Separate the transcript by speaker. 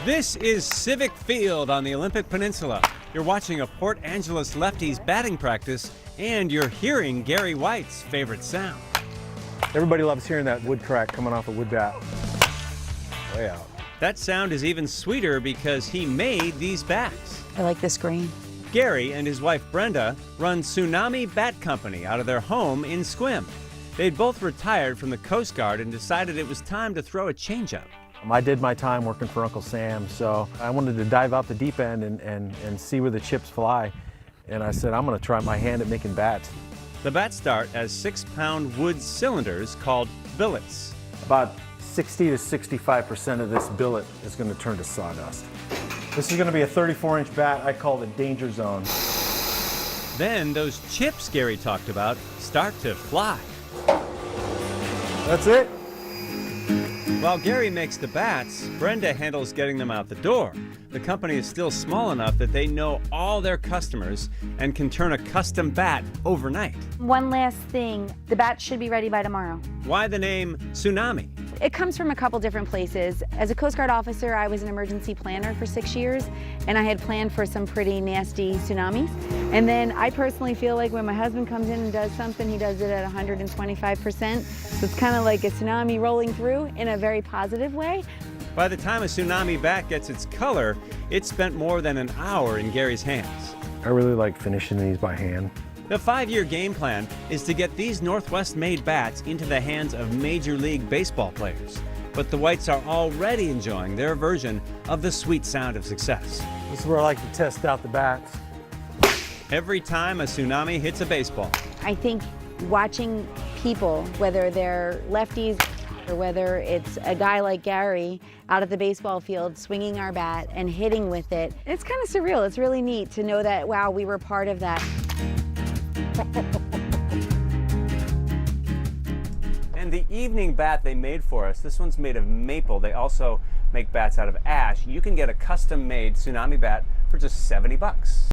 Speaker 1: This is Civic Field on the Olympic Peninsula. You're watching a Port Angeles lefties batting practice, and you're hearing Gary White's favorite sound.
Speaker 2: Everybody loves hearing that wood crack coming off a wood bat. Way out.
Speaker 1: That sound is even sweeter because he made these bats.
Speaker 3: I like this green.
Speaker 1: Gary and his wife Brenda run Tsunami Bat Company out of their home in Sequim. They'd both retired from the Coast Guard and decided it was time to throw a changeup.
Speaker 2: I did my time working for Uncle Sam, so I wanted to dive out the deep end and see where the chips fly. And I said, I'm going to try my hand at making bats.
Speaker 1: The bats start as 6-pound wood cylinders called billets.
Speaker 2: About 60 to 65% of this billet is going to turn to sawdust. This is going to be a 34-inch bat. I call it danger zone.
Speaker 1: Then those chips Gary talked about start to fly.
Speaker 2: That's it.
Speaker 1: While Gary makes the bats, Brenda handles getting them out the door. The company is still small enough that they know all their customers and can turn a custom bat overnight.
Speaker 3: One last thing, the bat should be ready by tomorrow.
Speaker 1: Why the name Tsunami?
Speaker 3: It comes from a couple different places. As a Coast Guard officer, I was an emergency planner for 6 years, and I had planned for some pretty nasty tsunamis. And then I personally feel like when my husband comes in and does something, he does it at 125%. So it's kind of like a tsunami rolling through in a very positive way.
Speaker 1: By the time a Tsunami bat gets its color, it spent more than an hour in Gary's hands.
Speaker 2: I really like finishing these by hand.
Speaker 1: The 5-year game plan is to get these Northwest-made bats into the hands of Major League Baseball players. But the Whites are already enjoying their version of the sweet sound of success.
Speaker 2: This is where I like to test out the bats.
Speaker 1: Every time a Tsunami hits a baseball.
Speaker 3: I think watching people, whether they're lefties or whether it's a guy like Gary out at the baseball field swinging our bat and hitting with it, it's kind of surreal. It's really neat to know that, wow, we were part of that.
Speaker 1: And the evening bat they made for us, this one's made of maple. They also make bats out of ash. You can get a custom-made Tsunami bat for just $70.